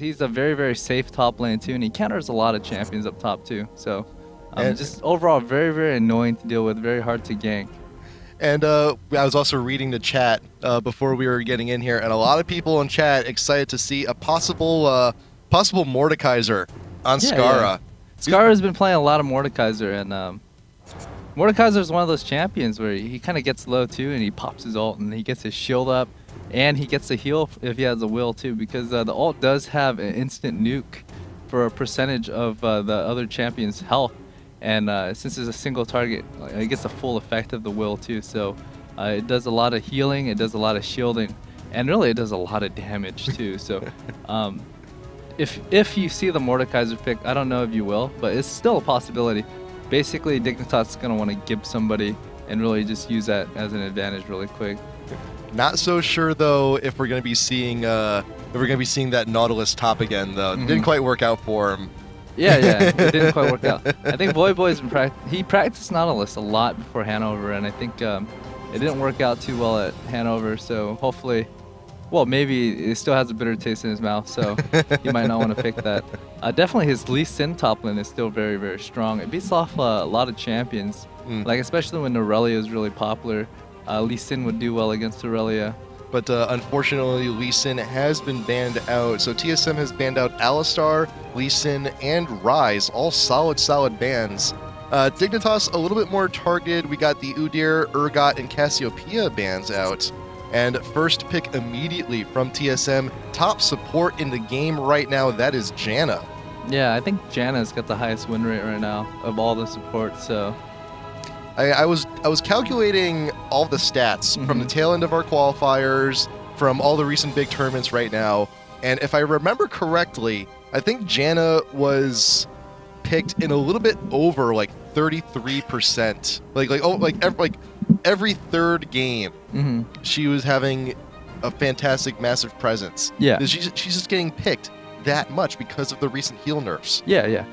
he's a very, very safe top lane too, and he counters a lot of champions up top too. So just overall very, very annoying to deal with, very hard to gank. And I was also reading the chat before we were getting in here, and a lot of people in chat excited to see a possible Mordekaiser on Skarra. Yeah. Skarra's been playing a lot of Mordekaiser, and Mordekaiser is one of those champions where he kind of gets low too, and he pops his ult, and he gets his shield up, and he gets the heal if he has a will too, because the ult does have an instant nuke for a percentage of the other champion's health, and since it's a single target, it gets the full effect of the will too. So it does a lot of healing, it does a lot of shielding, and really it does a lot of damage too. So if you see the Mordekaiser pick, I don't know if you will, but it's still a possibility. Basically, Dignitas is going to want to give somebody and really just use that as an advantage really quick. Not so sure though if we're going to be seeing that Nautilus top again though. It didn't quite work out for him. Yeah, it didn't quite work out. I think Voyboy's been he practiced Nautilus a lot before Hanover, and I think it didn't work out too well at Hanover. So hopefully, well, maybe it still has a bitter taste in his mouth, so he might not want to pick that. Definitely his Lee Sin top lane is still very, very strong. It beats off a lot of champions, like especially when Aurelia is really popular. Lee Sin would do well against Aurelia. But unfortunately, Lee Sin has been banned out. So TSM has banned out Alistar, Lee Sin, and Ryze, all solid bans. Dignitas a little bit more targeted. We got the Udyr, Urgot, and Cassiopeia bans out. And first pick immediately from TSM, top support in the game right now, that is Janna. Yeah, I think Janna's got the highest win rate right now of all the support, so... I was calculating all the stats from the tail end of our qualifiers, from all the recent big tournaments right now, and if I remember correctly, I think Janna was picked in a little bit over like 33%. Like every third game, she was having a fantastic, massive presence. Yeah, she's just getting picked that much because of the recent heal nerfs. Yeah.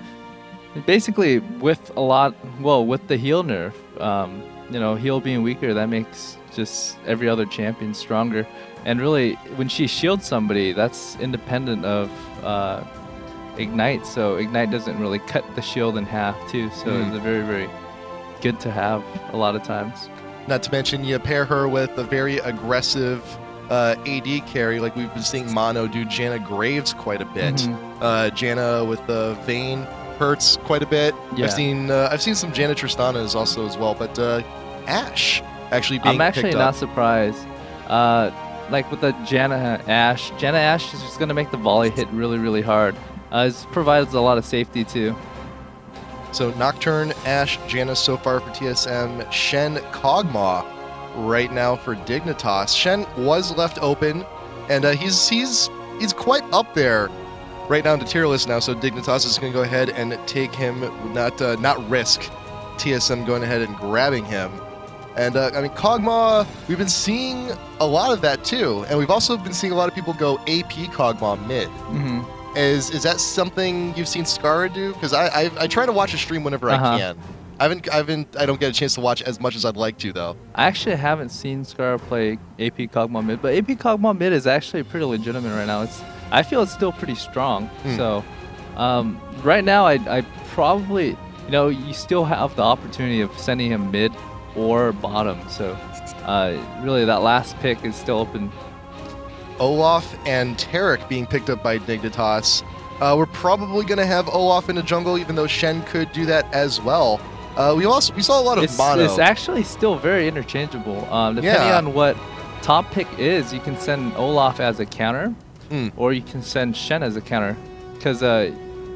Basically, with the heal nerf, heal being weaker, that makes just every other champion stronger. And really, when she shields somebody, that's independent of Ignite. So Ignite doesn't really cut the shield in half too. So it's a very, very good to have a lot of times. Not to mention, you pair her with a very aggressive AD carry, like we've been seeing Mono do Janna Graves quite a bit. Janna with the Vayne hurts quite a bit. Yeah. I've seen some Janna Tristanas also as well, but Ashe actually being I'm actually picked not up. surprised. Like with the Janna Ashe is just gonna make the volley hit really, really hard. It provides a lot of safety too. So Nocturne, Ashe, Janna so far for TSM, Shen, Kog'Maw right now for Dignitas. Shen was left open, and he's quite up there right now in the tier list now, so Dignitas is going to go ahead and take him, not risk TSM going ahead and grabbing him. And I mean, Kog'Maw, we've been seeing a lot of that too, and we've also been seeing a lot of people go AP Kog'Maw mid. Is that something you've seen Skarra do? Because I try to watch a stream whenever I can. I don't get a chance to watch as much as I'd like to though. I actually haven't seen Skarra play AP Kog'Maw mid, but AP Kog'Maw mid is actually pretty legitimate right now. I feel it's still pretty strong. So right now, I probably, you still have the opportunity of sending him mid or bottom. So really, that last pick is still open. Olaf and Taric being picked up by Dignitas. We're probably going to have Olaf in the jungle, even though Shen could do that as well. We saw a lot of Mono. It's actually still very interchangeable. Depending on what top pick is, you can send Olaf as a counter, or you can send Shen as a counter, because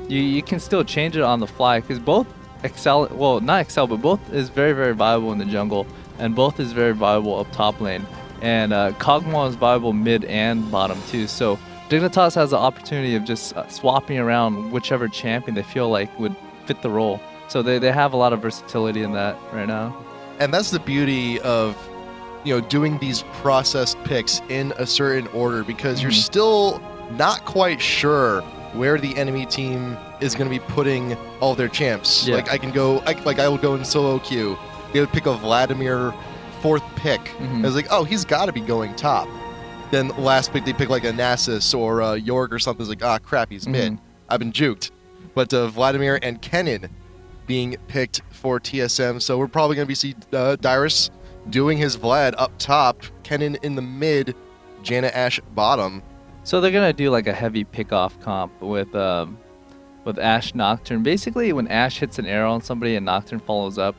you can still change it on the fly, because both excel, well, not excel, but both is very, very viable in the jungle, and both is very viable up top lane. And Kog'Maw is viable mid and bottom too. So Dignitas has the opportunity of just swapping around whichever champion they feel like would fit the role. So they have a lot of versatility in that right now. And that's the beauty of doing these processed picks in a certain order, because you're still not quite sure where the enemy team is going to be putting all their champs. Like I will go in solo queue. They would pick a Vladimir 4th pick. I was like, oh, he's got to be going top. then last pick they pick like a Nasus or York or something. It's like, ah, crap, he's mid. I've been juked. But Vladimir and Kennen being picked for TSM. So we're probably going to be Dyrus doing his Vlad up top, Kennen in the mid, Janna Ashe bottom. So they're going to do like a heavy pickoff comp with Ashe Nocturne. Basically, when Ashe hits an arrow on somebody and Nocturne follows up,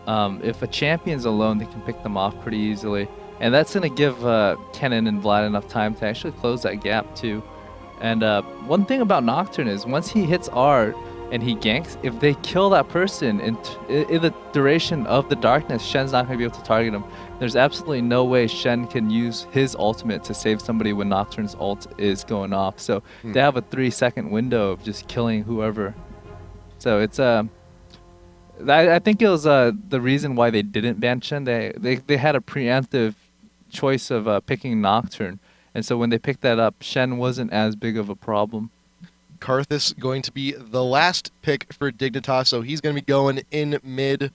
if a champion's alone, they can pick them off pretty easily. And that's going to give Kennen and Vlad enough time to actually close that gap too. And one thing about Nocturne is once he hits R and he ganks, if they kill that person in the duration of the darkness, Shen's not going to be able to target him. There's absolutely no way Shen can use his ultimate to save somebody when Nocturne's ult is going off. So they have a 3-second window of just killing whoever. So it's I think it was the reason why they didn't ban Shen. They had a preemptive choice of picking Nocturne. And so when they picked that up, Shen wasn't as big of a problem. Karthus going to be the last pick for Dignitas, so he's going to be going in mid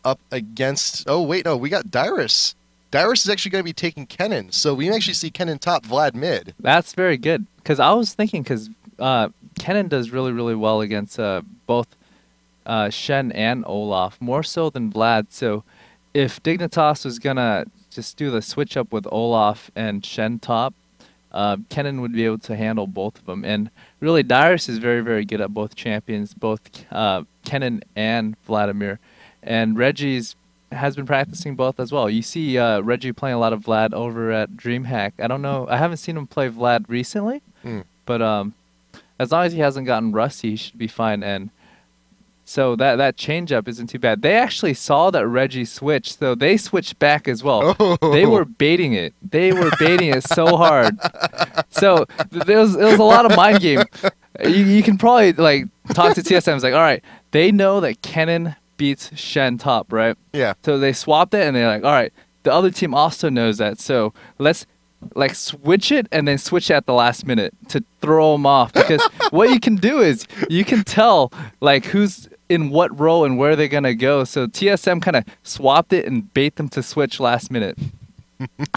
up against... Oh, wait, no, we got Dyrus. Dyrus is actually going to be taking Kennen, so we can actually see Kennen top, Vlad mid. That's very good, because I was thinking, because Kennen does really, really well against both Shen and Olaf, more so than Vlad. So if Dignitas was going to just do the switch up with Olaf and Shen top, Kennen would be able to handle both of them. And really, Dyrus is very, very good at both champions, both Kennen and Vladimir. And Reggie's has been practicing both as well. You see Reggie playing a lot of Vlad over at DreamHack. I don't know. I haven't seen him play Vlad recently, but as long as he hasn't gotten rusty, he should be fine. And so that change-up isn't too bad. They actually saw that Reggie switched, so they switched back as well. Oh. They were baiting it. They were baiting it so hard. So it was a lot of mind game. You can probably like talk to TSM. It's like, all right, they know that Kennen beats Shen top, right? Yeah. So they swapped it, and they're like, all right, the other team also knows that, so let's like switch it and then switch it at the last minute to throw them off. Because what you can do is you can tell like who's in what role and where they're going to go. So TSM kind of swapped it and bait them to switch last minute.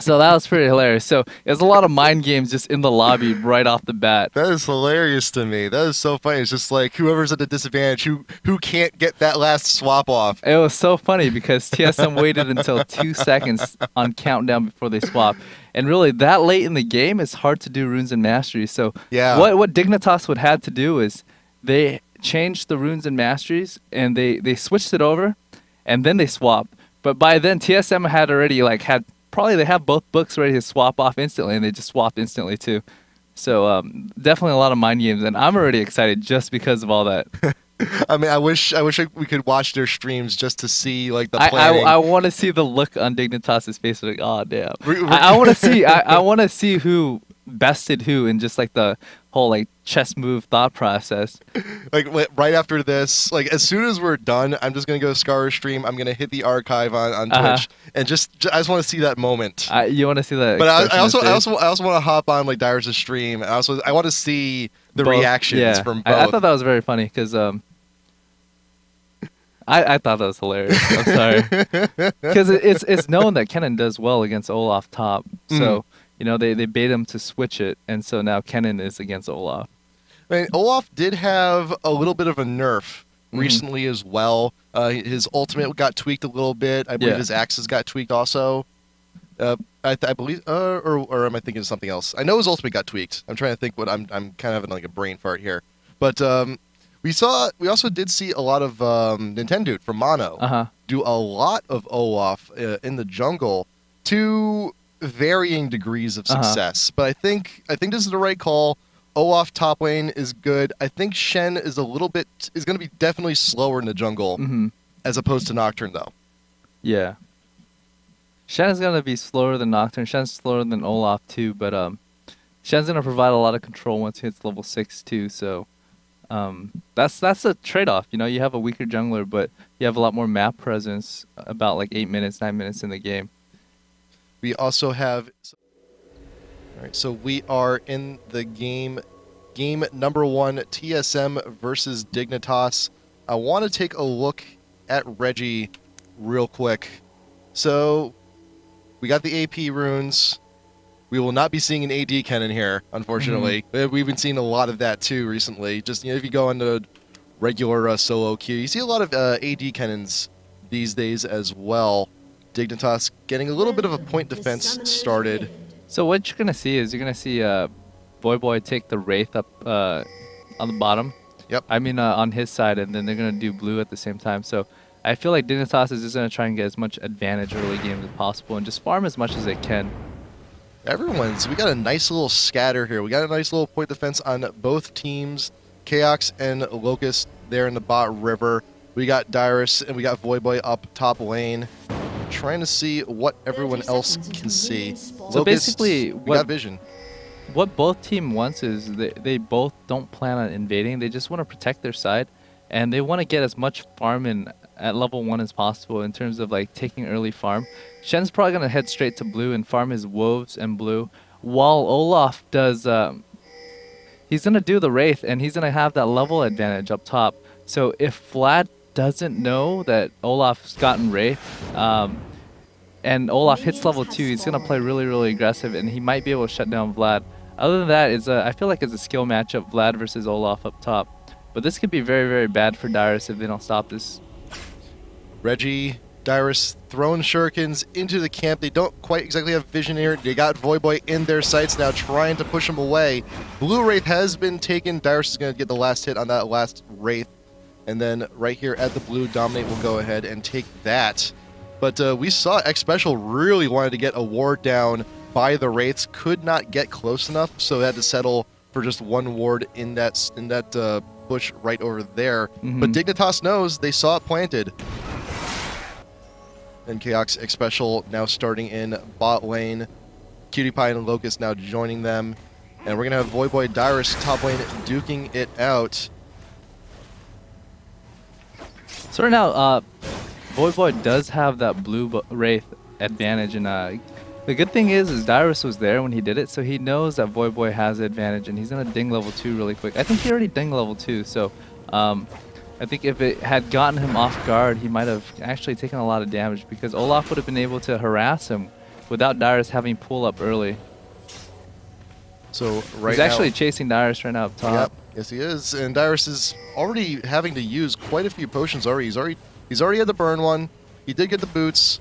So that was pretty hilarious. So there's a lot of mind games just in the lobby right off the bat. That is hilarious to me. That is so funny. It's just like whoever's at a disadvantage, who can't get that last swap off. It was so funny because TSM waited until 2 seconds on countdown before they swap. And really, that late in the game, it's hard to do runes and masteries. So yeah. What Dignitas would have to do is they changed the runes and masteries, and they switched it over, and then they swapped. But by then, TSM had already they have both books ready to swap off instantly, and they just swapped instantly too. So definitely a lot of mind games, and I'm already excited just because of all that. I mean, I wish we could watch their streams just to see like the planning. I want to see the look on Dignitas's face, like, oh damn. I want to see I want to see who bested who in just like the whole like chess move thought process. Like right after this, like as soon as we're done, I'm just gonna go Scar stream. I'm gonna hit the archive on Twitch, and I just want to see that moment. You want to see that? But I also want to hop on like Dyrus' stream. And I want to see the reactions from both. I thought that was very funny because I thought that was hilarious. I'm sorry, because it's known that Kennen does well against Olaf top, so. You know, they bait him to switch it, and so now Kennen is against Olaf. I mean, Olaf did have a little bit of a nerf recently as well. His ultimate got tweaked a little bit. I believe his axes got tweaked also. I believe, or am I thinking of something else? I know his ultimate got tweaked. I'm trying to think what I'm kind of having like a brain fart here. But we also did see a lot of Nintendo from Mono do a lot of Olaf in the jungle to varying degrees of success, but I think this is the right call. Olaf top lane is good. I think Shen is going to be definitely slower in the jungle as opposed to Nocturne though. Yeah, Shen is going to be slower than Nocturne. Shen's slower than Olaf too, but Shen's going to provide a lot of control once he hits level 6 too. So that's a trade-off. You know, you have a weaker jungler, but you have a lot more map presence. About like 9 minutes in the game. We also have... All right, so we are in the game number 1, TSM versus Dignitas. I want to take a look at Reggie real quick. So we got the AP runes. We will not be seeing an AD cannon here, unfortunately. We've been seeing a lot of that too recently. Just, you know, if you go into regular solo queue, you see a lot of AD cannons these days as well. Dignitas getting a little bit of a point defense started. So what you're going to see is you're going to see Voyboy take the Wraith up on the bottom. Yep. I mean on his side, and then they're going to do blue at the same time. So I feel like Dignitas is just going to try and get as much advantage early game as possible and just farm as much as they can. We got a nice little scatter here. We got a nice little point defense on both teams. Chaos and Locust there in the bot river. We got Dyrus and we got Voyboy up top lane. Trying to see what everyone else can see. So Locust, basically, we got vision. What both team wants is they both don't plan on invading. They just want to protect their side, and they want to get as much farm in at level 1 as possible in terms of like taking early farm. Shen's probably going to head straight to blue and farm his wolves and blue, while Olaf does he's going to do the Wraith, and he's going to have that level advantage up top. So if Vlad doesn't know that Olaf's gotten Wraith, and Olaf hits level 2, he's going to play really, really aggressive, and he might be able to shut down Vlad. Other than that, I feel like it's a skill matchup, Vlad versus Olaf up top. But this could be very, very bad for Dyrus if they don't stop this. Reggie, Dyrus throwing shurikens into the camp. They don't quite exactly have vision here. They got Voyboy in their sights now, trying to push him away. Blue Wraith has been taken. Dyrus is going to get the last hit on that last Wraith. And then right here at the blue, Dominate will go ahead and take that. But we saw X-Special really wanted to get a ward down by the Wraiths. Could not get close enough, so they had to settle for just one ward in that bush right over there. But Dignitas knows they saw it planted. And Chaos X-Special now starting in bot lane. Cutie Pie and Locust now joining them. And we're going to have Voyboy Dyrus top lane duking it out. So right now, Voyboy does have that blue Wraith advantage. And the good thing is Dyrus was there when he did it, so he knows that Voyboy has the advantage, and he's going to ding level 2 really quick. I think he already dinged level 2, so I think if it had gotten him off guard, he might have actually taken a lot of damage because Olaf would have been able to harass him without Dyrus having pull up early. So he's actually chasing Dyrus right now up top. Yep. Yes, he is. And Dyrus is already having to use quite a few potions already. He's already had the burn one. He did get the boots.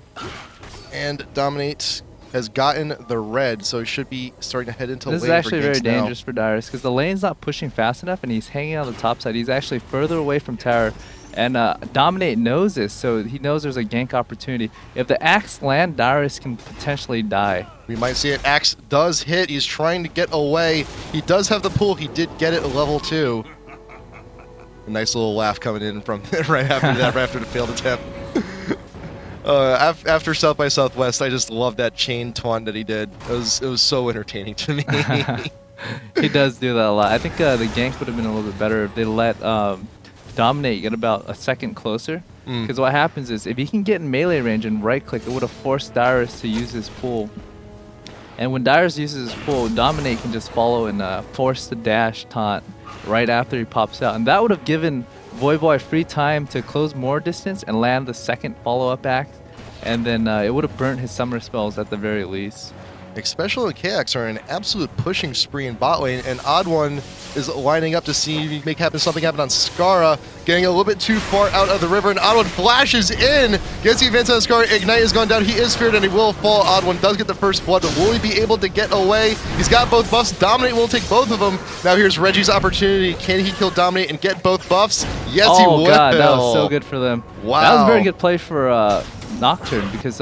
And Dominate has gotten the red, so he should be starting to head into lane. This is actually very now. dangerous for Dyrus because the lane's not pushing fast enough, and he's hanging on the top side. He's actually further away from tower, and Dominate knows this, so he knows there's a gank opportunity. If the axe land, Dyrus can potentially die. We might see it. Axe does hit. He's trying to get away. He does have the pull. He did get it at level 2. A nice little laugh coming in from right after that, right after the failed attempt. After South by Southwest, I just love that chain taunt that he did. It was so entertaining to me. He does do that a lot. I think the gank would have been a little bit better if they let Dominate get about a second closer. Because what happens is if he can get in melee range and right click, it would have forced Dyrus to use his pull. And when Dyrus uses his pull, Dominate can just follow and force the dash taunt right after he pops out. And that would have given Voyboy free time to close more distance and land the second follow-up axe, and then it would have burnt his summer spells at the very least. X-Special and KX are in an absolute pushing spree in bot lane, and Odd One is lining up to see if he can make something happen on Skara, getting a little bit too far out of the river, and Odd One flashes in, gets the advance on Skara. Ignite has gone down. He is feared, and he will fall. Odd One does get the first blood, but will he be able to get away? He's got both buffs. Dominate will take both of them. Now here's Reggie's opportunity. Can he kill Dominate and get both buffs? Yes, he will. Oh god, that was so good for them. Wow. That was a very good play for Nocturne because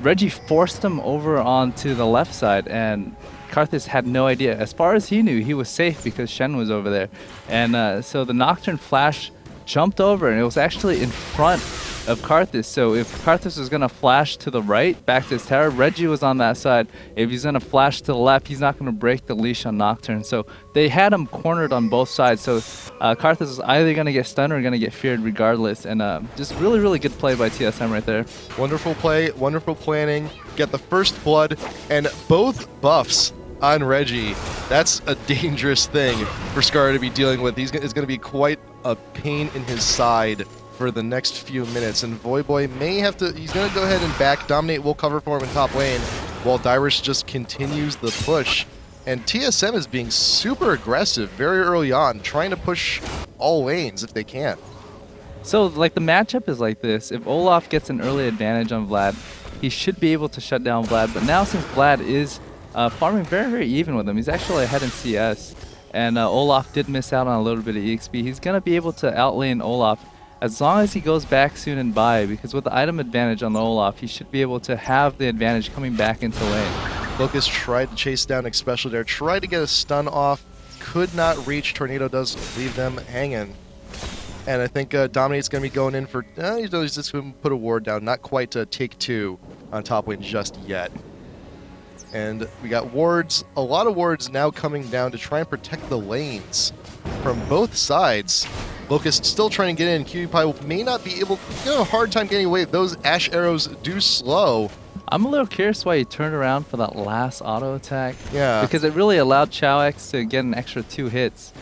Reggie forced him over onto the left side, and Karthus had no idea. As far as he knew, he was safe because Shen was over there. And so the Nocturne flash jumped over, and it was actually in front of Karthus. So if Karthus was going to flash to the right, back to his tower, Reggie was on that side. If he's going to flash to the left, he's not going to break the leash on Nocturne. So they had him cornered on both sides. So Karthus was either going to get stunned or going to get feared regardless. And just really, really good play by TSM right there. Wonderful play, wonderful planning. Get the first blood, and both buffs on Reggie. That's a dangerous thing for Skara to be dealing with. It's going to be quite a pain in his side for the next few minutes, and Voyboy may have to, he's going to go ahead and back. Dominate will cover for him in top lane, while Dyrus just continues the push. And TSM is being super aggressive very early on, trying to push all lanes if they can. So, like, the matchup is like this. If Olaf gets an early advantage on Vlad, he should be able to shut down Vlad. But now, since Vlad is farming very, very even with him, he's actually ahead in CS. And Olaf did miss out on a little bit of EXP. He's going to be able to outlane Olaf as long as he goes back soon and buy, because with the item advantage on the Olaf, he should be able to have the advantage coming back into lane. Locust tried to chase down Xpecial there, tried to get a stun off, could not reach. Tornado does leave them hanging. And I think Dominate's going to be going in for, he's just going to put a ward down, not quite to take 2 on top lane just yet. And we got wards, a lot of wards now coming down to try and protect the lanes from both sides. Locust still trying to get in. QTPie may not be able to, have a hard time getting away. Those Ashe arrows do slow. I'm a little curious why he turned around for that last auto attack. Yeah. Because it really allowed ChowX to get an extra 2 hits.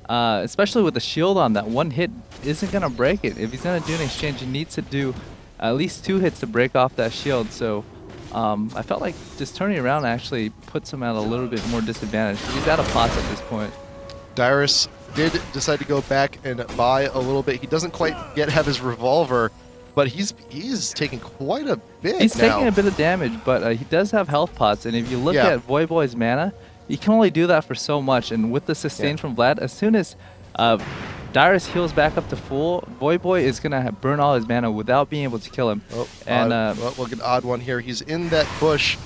Especially with the shield on, that 1 hit isn't going to break it. If he's going to do an exchange, he needs to do at least 2 hits to break off that shield. So I felt like just turning around actually puts him at a little bit more disadvantage. He's out of pots at this point. Dyrus did decide to go back and buy a little bit. He doesn't quite yet have his revolver, but he's taking quite a bit He's now. taking a bit of damage, but he does have health pots. And if you look at Voyboy's mana, he can only do that for so much. And with the sustain from Vlad, as soon as Dyrus heals back up to full, Voyboy is going to burn all his mana without being able to kill him. Oh, and well, we'll get an odd one here. He's in that bush,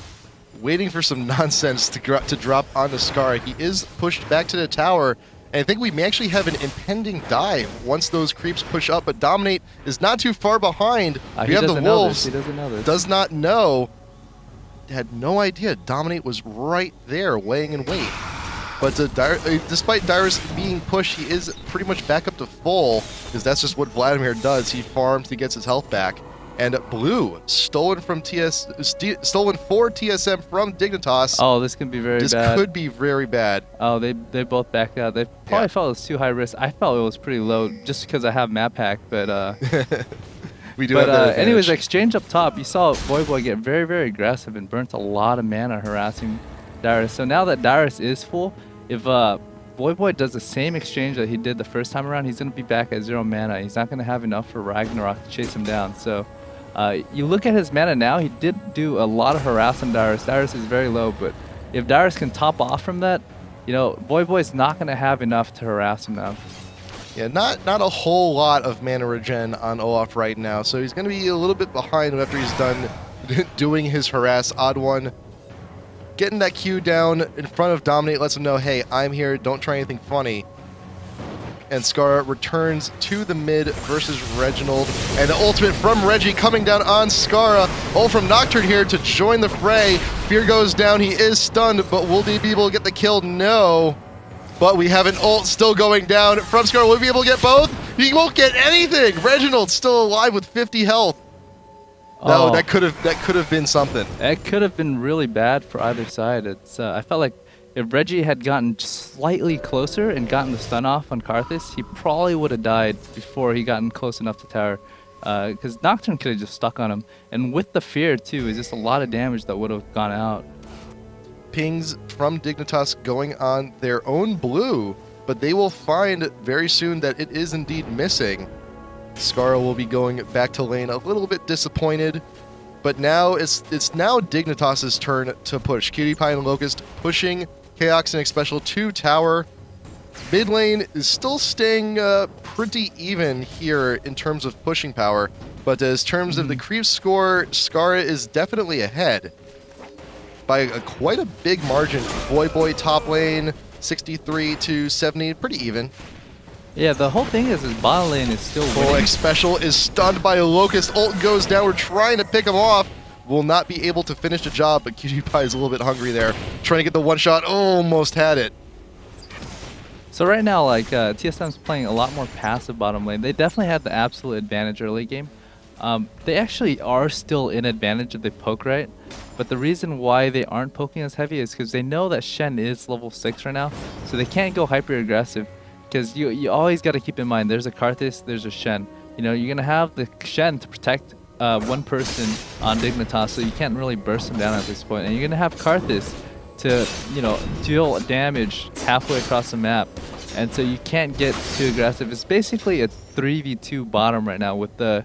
waiting for some nonsense to drop onto Scar. He is pushed back to the tower. And I think we may actually have an impending dive once those creeps push up, but Dominate is not too far behind. We have the Wolves. He doesn't know this. Does not know. Had no idea. Dominate was right there, weighing in wait. But despite Dyrus being pushed, he is pretty much back up to full, because that's just what Vladimir does. He farms, he gets his health back. And Blue, stolen for TSM from Dignitas. Oh, this can be very bad. This could be very bad. Oh, they both backed out. They probably felt it was too high risk. I felt it was pretty low just because I have map hack, but we do have that anyways, exchange up top, you saw Voyboy get very, very aggressive and burnt a lot of mana harassing Dyrus. So now that Dyrus is full, if Voyboy does the same exchange that he did the first time around, he's going to be back at 0 mana. He's not going to have enough for Ragnarok to chase him down. So you look at his mana now, he did do a lot of harass on Dyrus. Dyrus is very low, but if Dyrus can top off from that, you know, Voyboy's not going to have enough to harass him now. Yeah, not a whole lot of mana regen on Olaf right now, so he's going to be a little bit behind after he's done doing his harass. Odd one, getting that Q down in front of Dominate lets him know, hey, I'm here, don't try anything funny. And Scar returns to the mid versus Reginald. And the ultimate from Reggie coming down on Scara. Ult from Nocturne here to join the fray. Fear goes down, he is stunned, but will he be able to get the kill? No. But we have an ult still going down from Scar. Will he be able to get both? He won't get anything! Reginald still alive with 50 health. No, that could have been something. It could have been really bad for either side. It's I felt like if Reggie had gotten slightly closer and gotten the stun off on Karthus, he probably would have died before he gotten close enough to tower. Because Nocturne could have just stuck on him. And with the fear, too, is just a lot of damage that would have gone out. Pings from Dignitas going on their own blue, but they will find very soon that it is indeed missing. Scara will be going back to lane, a little bit disappointed. But now it's now Dignitas' turn to push. QTPie and Locust pushing Chaos and Xpecial to tower. Mid lane is still staying pretty even here in terms of pushing power, but in terms of the creep score, Scara is definitely ahead by quite a big margin. Voyboy top lane, 63 to 70, pretty even. Yeah, the whole thing is his bottom lane is still winning. Xpecial is stunned by a Locust. Ult goes down. We're trying to pick him off. Will not be able to finish the job, but QTPie is a little bit hungry there. Trying to get the one shot. Almost had it. So right now, like, TSM's playing a lot more passive bottom lane. They definitely had the absolute advantage early game. They actually are still in advantage if they poke right. But the reason why they aren't poking as heavy is because they know that Shen is level 6 right now. So they can't go hyper aggressive. Because you always got to keep in mind, there's a Karthus, there's a Shen. You know, you're going to have the Shen to protect one person on Dignitas, so you can't really burst him down at this point. And you're going to have Karthus to, you know, deal damage halfway across the map. And so you can't get too aggressive. It's basically a 3v2 bottom right now with the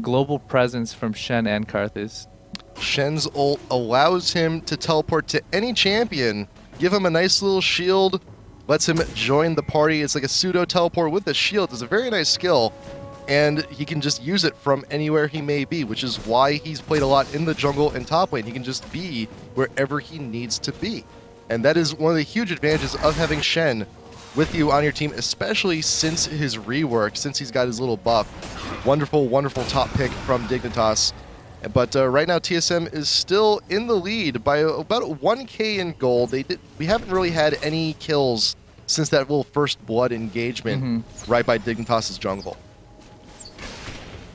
global presence from Shen and Karthus. Shen's ult allows him to teleport to any champion, give him a nice little shield, lets him join the party. It's like a pseudo teleport with a shield. It's a very nice skill, and he can just use it from anywhere he may be, which is why he's played a lot in the jungle and top lane. He can just be wherever he needs to be. And that is one of the huge advantages of having Shen with you on your team, especially since his rework, since he's got his little buff. Wonderful, wonderful top pick from Dignitas. But right now, TSM is still in the lead by about 1K in gold. We haven't really had any kills since that little first blood engagement right by Dignitas' jungle.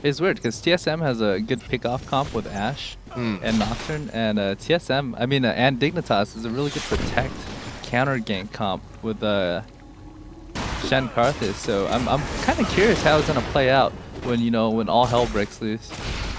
It's weird because TSM has a good pick-off comp with Ashe and Nocturne, and TSM, and Dignitas is a really good protect counter gank comp with Shen Karthus. So I'm kind of curious how it's gonna play out when all hell breaks loose.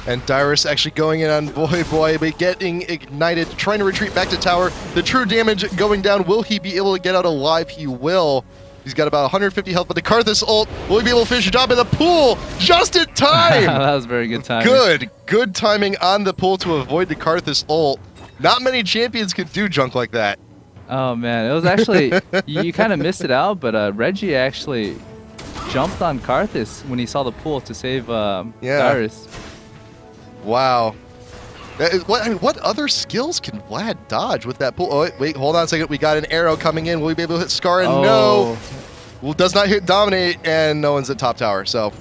And Dyrus actually going in on Boy, but getting ignited, trying to retreat back to tower. The true damage going down. Will he be able to get out alive? He will. He's got about 150 health, but the Karthus ult, will he be able to finish the job in the pool just in time? That was very good timing. Good timing on the pool to avoid the Karthus ult. Not many champions could do junk like that. Oh man, it was actually, you kind of missed it out, but Reggie actually jumped on Karthus when he saw the pool to save Dyrus. Wow. What other skills can Vlad dodge with that pool? Oh, wait, hold on a second. We got an arrow coming in. Will we be able to hit Scar? Oh. No. Well, does not hit Dominate, and no one's at top tower. So,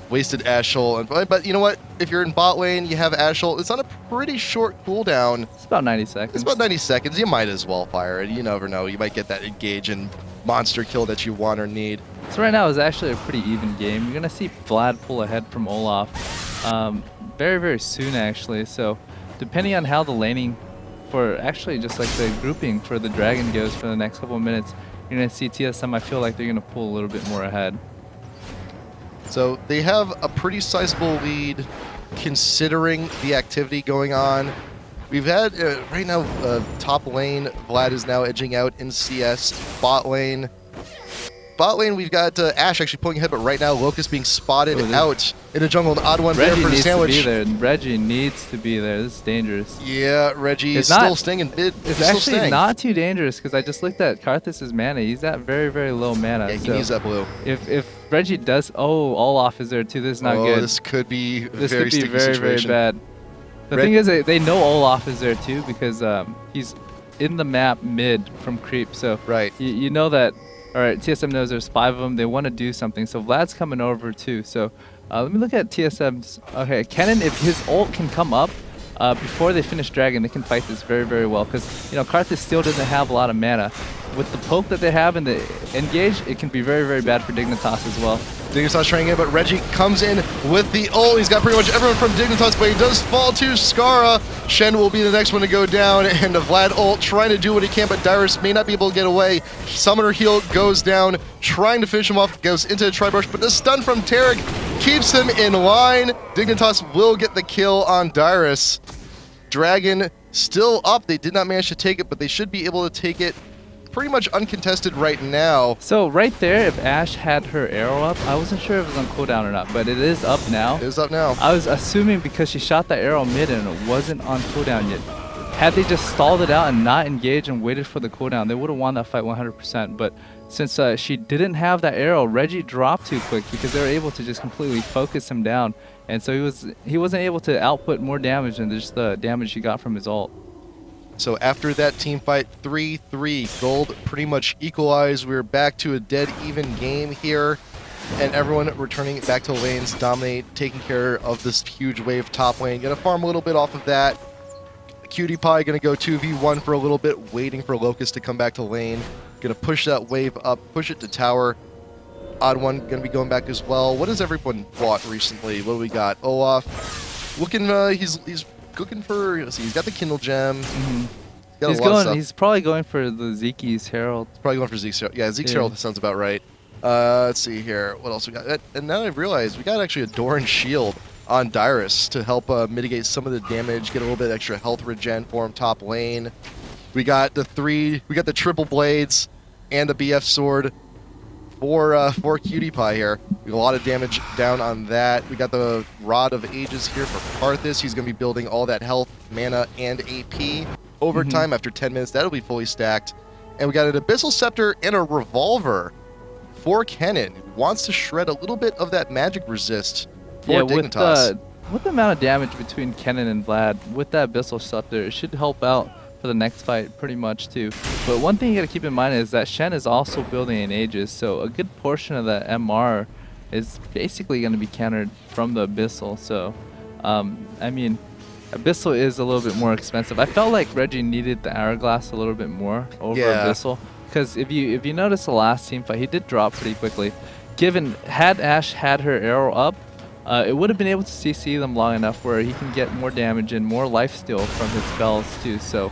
wasted Ashol. But you know what? If you're in bot lane, you have Ashol. It's on a pretty short cooldown. It's about 90 seconds. It's about 90 seconds. You might as well fire it. You never know. You might get that engage and monster kill that you want or need. So right now is actually a pretty even game. You're going to see Vlad pull ahead from Olaf very, very soon, actually. So depending on how the laning for actually just like the grouping for the Dragon goes for the next couple of minutes, you're going to see TSM, I feel like they're going to pull a little bit more ahead. So they have a pretty sizable lead considering the activity going on. We've had, right now, top lane, Vlad is now edging out in CS. Bot lane, we've got Ashe actually pulling ahead, but right now Locust being spotted out in the jungle. An odd one there for the sandwich. Reggie needs to be there. This is dangerous. Yeah, Reggie is still staying in mid. It's actually not too dangerous because I just looked at Karthus' mana. He's at very, very low mana. Yeah, he needs that blue. If Reggie does, Olaf is there too. This is not good. This could be a this very could be sticky very, situation. very bad. The thing is, they know Olaf is there too because he's in the map mid from creep. So you know that. All right, TSM knows there's 5 of them. They want to do something. So Vlad's coming over too. So let me look at TSM's. Okay, Kennen, if his ult can come up before they finish Dragon, they can fight this very, very well. Because Karthus still doesn't have a lot of mana. With the poke that they have in the engage, it can be very, very bad for Dignitas as well. Dignitas trying in, but Reggie comes in with the ult. He's got pretty much everyone from Dignitas, but he does fall to Skara. Shen will be the next one to go down, and the Vlad ult trying to do what he can, but Dyrus may not be able to get away. Summoner heal goes down, trying to finish him off, goes into the Tribush, but the stun from Taric keeps him in line. Dignitas will get the kill on Dyrus. Dragon still up. They did not manage to take it, but they should be able to take it pretty much uncontested right now. So right there, if Ashe had her arrow up, I wasn't sure if it was on cooldown or not, but it is up now. It is up now. I was assuming because she shot that arrow mid and it wasn't on cooldown yet. Had they just stalled it out and not engaged and waited for the cooldown, they would have won that fight 100%. But since she didn't have that arrow, Reggie dropped too quick because they were able to just completely focus him down. And so he wasn't able to output more damage than just the damage he got from his ult. So after that team fight, 3-3, gold pretty much equalized. We're back to a dead even game here, and everyone returning back to lanes, dominate, taking care of this huge wave top lane. Gonna farm a little bit off of that. Cutie Pie gonna go 2v1 for a little bit, waiting for Locust to come back to lane. Gonna push that wave up, push it to tower. Odd One gonna be going back as well. What has everyone bought recently? What do we got? Olaf, looking, he's looking for, let's see, he's got the Kindle Gem. He's probably going for the Zeke's Herald. He's probably going for Zeke's Herald. Yeah, Zeke's Herald sounds about right. Let's see here. What else we got? And now I realize we got actually a Doran Shield on Dyrus to help mitigate some of the damage, get a little bit extra health regen for him top lane. We got the triple blades and the BF sword for Cutie Pie here. We got a lot of damage down on that. We got the Rod of Ages here for Karthus. He's going to be building all that health, mana, and AP over time. After 10 minutes, that'll be fully stacked. And we got an Abyssal Scepter and a Revolver for Kennen. Wants to shred a little bit of that magic resist for Dignitas. With the amount of damage between Kennen and Vlad, with that Abyssal Scepter, it should help out for the next fight pretty much too. But one thing you gotta keep in mind is that Shen is also building in Aegis, so a good portion of that MR is basically gonna be countered from the Abyssal. So, I mean, Abyssal is a little bit more expensive. I felt like Reggie needed the Hourglass a little bit more over Abyssal, because if you notice the last team fight, he did drop pretty quickly. Had Ashe had her arrow up, it would have been able to CC them long enough where he can get more damage and more lifesteal from his spells too. So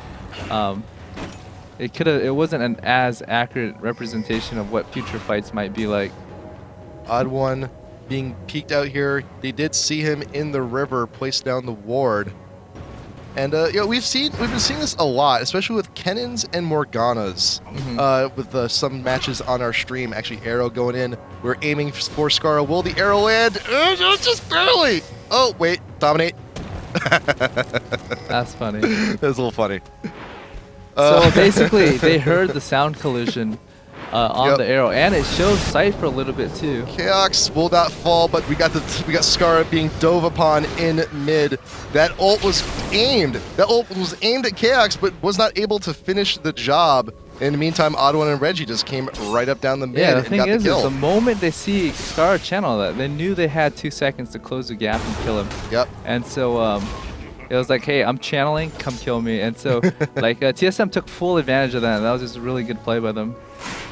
it wasn't an as accurate representation of what future fights might be like. Odd One being peeked out here. They did see him in the river, place down the ward. And you know, we've been seeing this a lot, especially with Kennens and Morganas. With some matches on our stream, actually Arrow going in. We're aiming for Scarra. Will the arrow land? Just barely. Oh wait, Dominate. That's funny. That's a little funny. So basically, they heard the sound collision on the arrow, and it shows sight for a little bit too. Chaos will not fall, but we got Scarra being dove upon in mid. That ult was aimed. That ult was aimed at Chaos, but was not able to finish the job. In the meantime, Odd One and Reggie just came right up down the mid and got the kill. The moment they see Scarra channel that, they knew they had 2 seconds to close the gap and kill him. Yep. And so it was like, hey, I'm channeling, come kill me. And so like TSM took full advantage of that. And that was just a really good play by them.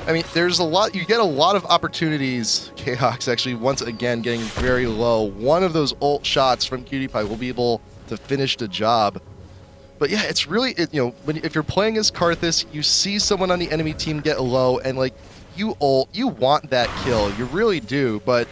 I mean, there's a lot. You get a lot of opportunities. K-Hawks actually once again getting very low. One of those ult shots from Cutie Pie will be able to finish the job. But yeah, it's really you know, if you're playing as Karthus, you see someone on the enemy team get low, and like you want that kill, you really do. But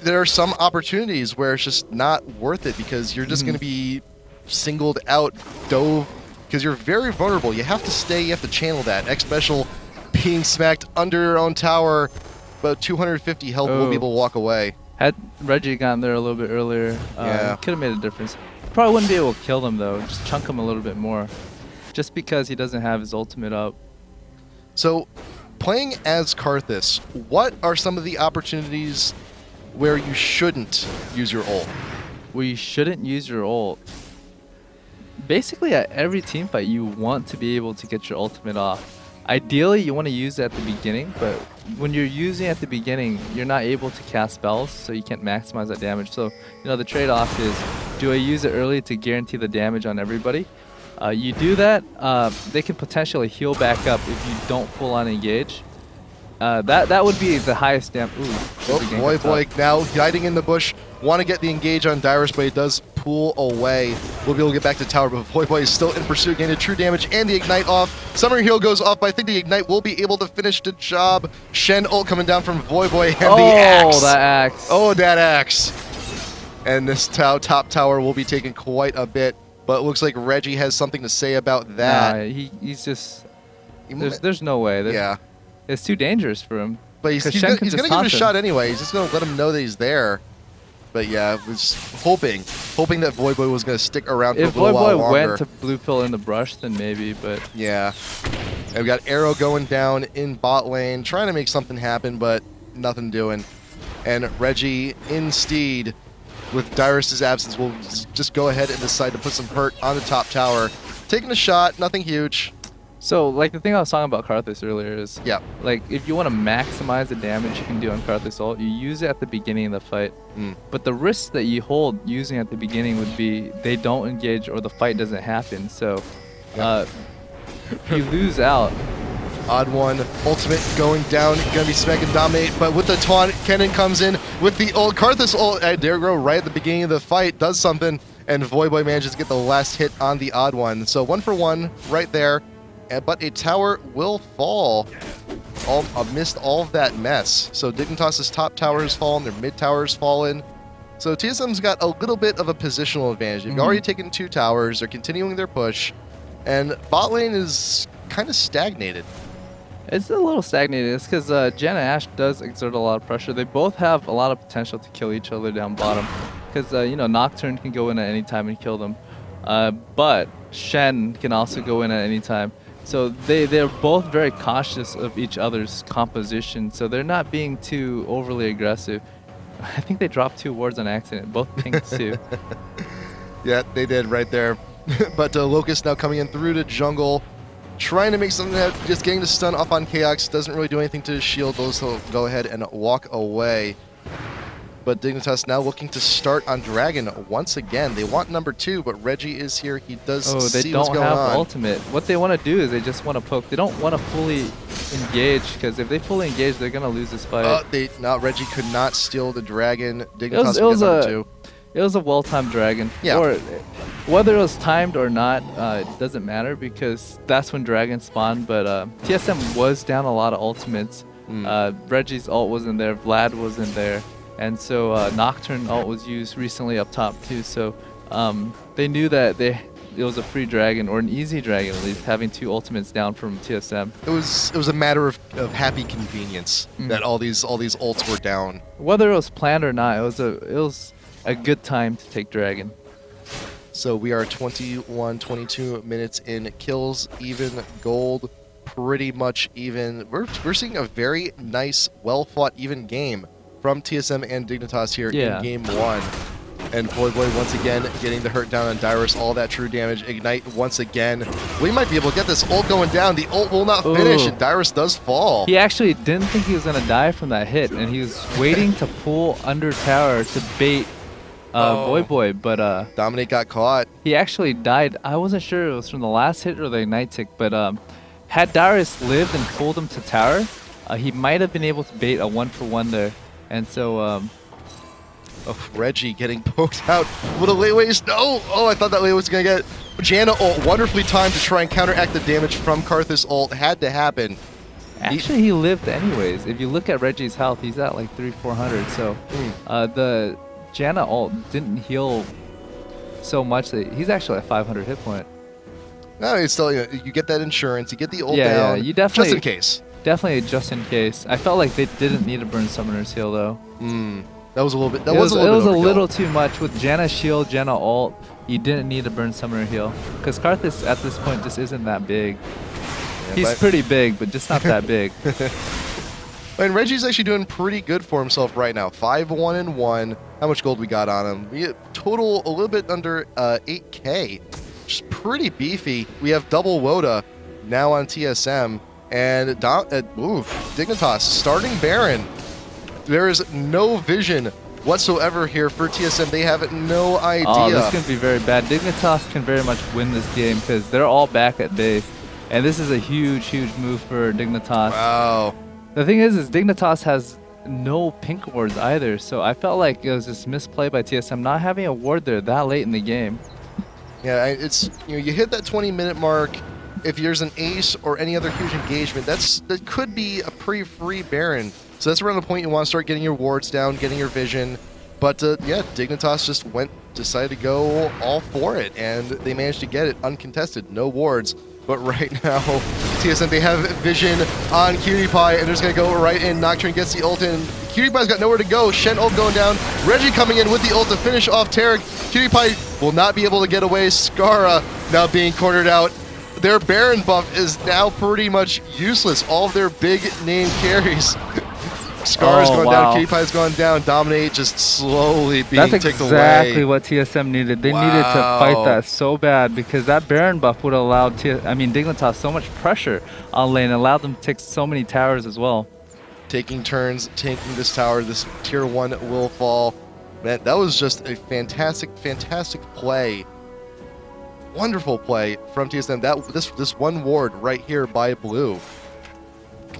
there are some opportunities where it's just not worth it because you're just going to be singled out, dove, because you're very vulnerable. You have to stay. You have to channel that. X special. Being smacked under your own tower, about 250 health will be able to walk away. Had Reggie gotten there a little bit earlier, could have made a difference. Probably wouldn't be able to kill them though, just chunk him a little bit more. Just because he doesn't have his ultimate up. So, playing as Karthus, what are some of the opportunities where you shouldn't use your ult? Where you shouldn't use your ult? Basically at every team fight you want to be able to get your ultimate off. Ideally, you want to use it at the beginning, but when you're using it at the beginning, you're not able to cast spells, so you can't maximize that damage. So, you know, the trade-off is, do I use it early to guarantee the damage on everybody? You do that, they can potentially heal back up if you don't full-on engage. That would be the highest damage. Oh, boy, now hiding in the bush. Want to get the engage on Dyrus, but it does pull away. We'll be able to get back to tower, but Voyboy is still in pursuit, getting the true damage and the ignite off. Summer Heal goes off, but I think the ignite will be able to finish the job. Shen ult coming down from Voyboy, and the axe. Oh, that axe. Oh, that axe. And this top tower will be taking quite a bit, but it looks like Reggie has something to say about that. Nah, he's just... There's no way. Yeah. It's too dangerous for him. But he's going to give it a shot anyway. He's just going to let him know that he's there. But yeah, I was hoping that Voyboy was going to stick around for a little while longer. If Voyboy went to blue pill in the brush, then maybe, but... Yeah. And we got Arrow going down in bot lane, trying to make something happen, but nothing doing. And Reggie in Steed, with Dyrus' absence, will just go ahead and decide to put some hurt on the top tower. Taking a shot, nothing huge. So, like, the thing I was talking about Karthus earlier is, like, if you want to maximize the damage you can do on Karthus ult, you use it at the beginning of the fight. But the risks that you hold using it at the beginning would be they don't engage or the fight doesn't happen. So, you lose out. Odd One, ultimate going down, gonna be smacking Dominate, but with the taunt, Kennen comes in with the ult. Karthus ult at Dare Grow right at the beginning of the fight, does something, and Voyboy manages to get the last hit on the Odd One. So 1 for 1 right there. But a tower will fall amidst all of that mess. So Dignitas' top tower has fallen, their mid tower has fallen. So TSM's got a little bit of a positional advantage. They've already taken 2 towers. They're continuing their push. And bot lane is kind of stagnated. It's a little stagnated. It's because Janna Ashe does exert a lot of pressure. They both have a lot of potential to kill each other down bottom. Because, you know, Nocturne can go in at any time and kill them. But Shen can also go in at any time. So they're both very cautious of each other's composition. So they're not being too overly aggressive. I think they dropped 2 wards on accident. Both pinks too. Yeah, they did right there. But Locust now coming in through to jungle. Trying to make something out, just getting the stun off on Chaos. Doesn't really do anything to his shield. Those will go ahead and walk away. But Dignitas now looking to start on Dragon once again. They want number 2, but Reggie is here. He does see what's going on. They don't have ultimate. What they want to do is they just want to poke. They don't want to fully engage, because if they fully engage, they're going to lose this fight. Reggie could not steal the Dragon. Dignitas would get number 2. It was a well-timed Dragon. Yeah. Or whether it was timed or not, it doesn't matter, because that's when Dragon spawned. But TSM was down a lot of ultimates. Reggie's ult wasn't there. Vlad wasn't there. And so Nocturne ult was used recently up top too. So they knew that it was a free Dragon, or an easy Dragon at least, having 2 ultimates down from TSM. It was a matter of happy convenience that all these ults were down. Whether it was planned or not, it was a good time to take Dragon. So we are 22 minutes in. Kills even, gold pretty much even. We're seeing a very nice, well-fought, even game from TSM and Dignitas here in game 1. And Voyboy once again getting the hurt down on Dyrus, all that true damage. Ignite once again. We might be able to get this ult going down. The ult will not finish, and Dyrus does fall. He actually didn't think he was going to die from that hit, and he was waiting to pull under tower to bait Voyboy, but Dominate got caught. He actually died. I wasn't sure it was from the last hit or the Ignite tick, but had Dyrus lived and pulled him to tower, he might have been able to bait a 1-for-1 there. And so, Reggie getting poked out with a late waste. No! Oh, I thought that late was going to get Janna ult. Wonderfully timed to try and counteract the damage from Karthus ult. Had to happen. Actually, he lived anyways. If you look at Reggie's health, he's at like 300-400. So, the Janna ult didn't heal so much that he's actually at 500 hit point. No, it's still, you get that insurance. You get the ult down. Yeah, you definitely, just in case. Definitely just in case. I felt like they didn't need to burn Summoner's Heal though. That was a little bit. It was a little too much with Janna's shield, Janna ult. You didn't need to burn Summoner Heal, because Karthus at this point just isn't that big. Yeah, he's pretty big, but just not that big. And Reggie's actually doing pretty good for himself right now. 5-1-1. How much gold we got on him? We total a little bit under 8K. Just pretty beefy. We have double Woda now on TSM. And Dignitas starting Baron. There is no vision whatsoever here for TSM. They have no idea. Oh, this is going to be very bad. Dignitas can very much win this game because they're all back at base. And this is a huge, huge move for Dignitas. Wow. The thing is Dignitas has no pink wards either. So I felt like it was this misplay by TSM not having a ward there that late in the game. Yeah, it's you hit that 20-minute mark. If there's an ace or any other huge engagement, that could be a pretty free Baron. So that's around the point you want to start getting your wards down, getting your vision. But yeah, Dignitas just decided to go all for it, and they managed to get it uncontested, no wards. But right now, TSM, they have vision on Kiripie, and they're just going to go right in. Nocturne gets the ult in. Kiripie's got nowhere to go. Shen ult going down. Reggie coming in with the ult to finish off Taric. Kiripie will not be able to get away. Skara now being cornered out. Their Baron buff is now pretty much useless. All of their big name carries. Skara's going down, Kiripie's going down, Dominate just slowly being ticked away. That's exactly what TSM needed. They needed to fight that so bad, because that Baron buff would have allowed Dignitas so much pressure on lane and allowed them to take so many towers as well. Taking turns, taking this tower, this tier 1 will fall. Man, that was just a fantastic, fantastic play. Wonderful play from TSM. This one ward right here by Blue.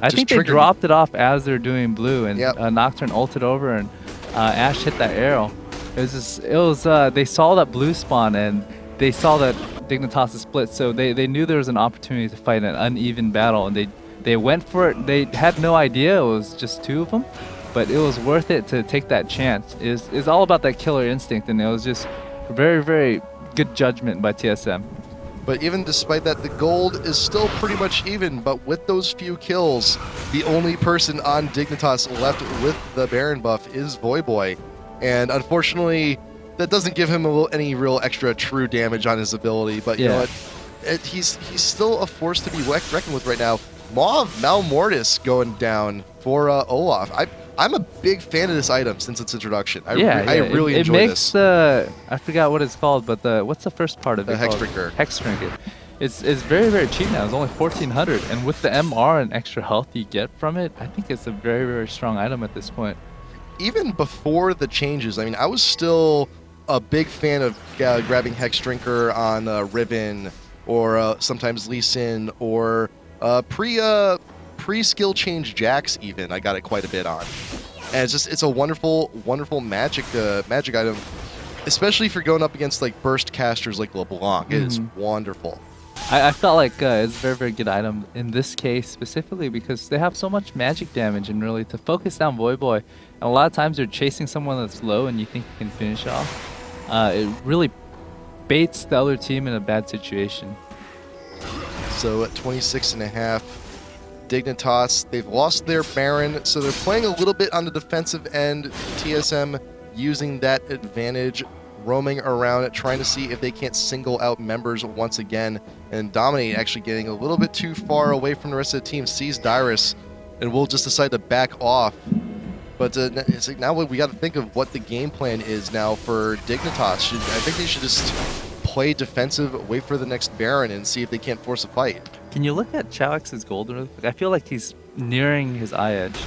I think they dropped it off as they're doing blue, and Nocturne ulted over, and Ashe hit that arrow. They saw that blue spawn, and they saw that Dignitas is split, so they knew there was an opportunity to fight an uneven battle, and they went for it. They had no idea it was just 2 of them, but it was worth it to take that chance. It's all about that killer instinct, and it was just very, very good judgment by TSM. But even despite that, the gold is still pretty much even. But with those few kills, the only person on Dignitas left with the Baron buff is Voyboy. And unfortunately, that doesn't give him any real extra true damage on his ability. But you know what? He's still a force to be reckoned with right now. Maw of Malmortis going down for Olaf. I'm a big fan of this item since its introduction. I really enjoy this. It makes I forgot what it's called, but what's the first part of it? The Hex Drinker. Hex Drinker. It's very, very cheap now. It's only 1,400, and with the MR and extra health you get from it, I think it's a very, very strong item at this point. Even before the changes, I mean, I was still a big fan of grabbing Hex Drinker on Riven, or sometimes Lee Sin, or pre-skill change Jax even. I got it quite a bit on. And it's a wonderful, wonderful magic item, especially if you're going up against like burst casters like LeBlanc. It is wonderful. I felt like it's a very, very good item in this case specifically because they have so much magic damage, and really to focus down Voyboy, and a lot of times you're chasing someone that's low and you think you can finish off. It really baits the other team in a bad situation. So at 26.5, Dignitas, they've lost their Baron, so they're playing a little bit on the defensive end. TSM using that advantage, roaming around it, trying to see if they can't single out members once again. And Dominate actually getting a little bit too far away from the rest of the team, sees Dyrus, and will just decide to back off. But it's like now we got to think of what the game plan is now for Dignitas. I think they should just play defensive, wait for the next Baron, and see if they can't force a fight. Can you look at Chowix's gold really quick? I feel like he's nearing his eye edge.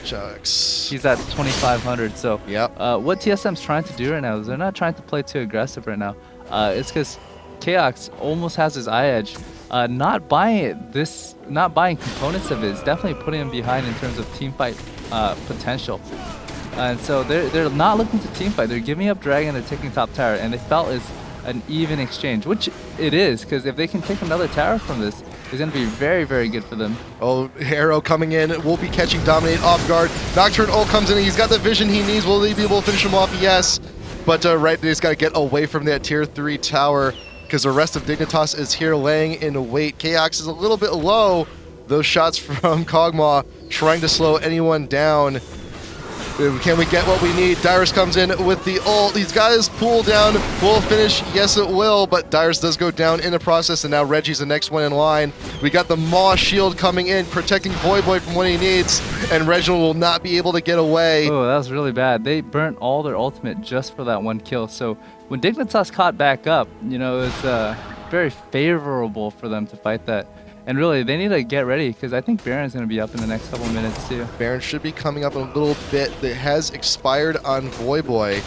Chowix. He's at 2,500. So yep. What TSM's trying to do right now is they're not trying to play too aggressive right now. It's because Chaox almost has his eye edge. Not buying components of it is definitely putting him behind in terms of team fight potential. And so they're not looking to team fight. They're giving up Dragon, they're taking top tower, and they felt it's an even exchange, which it is, because if they can take another tower from this, it's going to be very, very good for them. Oh, Arrow coming in. Will be catching Dominate off guard. Nocturne ult comes in. He's got the vision he needs. Will they be able to finish him off? Yes. But right, they just got to get away from that tier 3 tower because the rest of Dignitas is here laying in wait. Chaos is a little bit low. Those shots from Kog'Maw trying to slow anyone down. Can we get what we need? Dyrus comes in with the ult. He's got his pool down. Will finish? Yes, it will. But Dyrus does go down in the process, and now Reggie's the next one in line. We got the Maw shield coming in, protecting Voyboy from what he needs, and Reginald will not be able to get away. Oh, that was really bad. They burnt all their ultimate just for that one kill. So when Dignitas caught back up, you know, it was very favorable for them to fight that. And really, they need to get ready because I think Baron's going to be up in the next couple of minutes too. Baron should be coming up in a little bit. That has expired on Voyboy.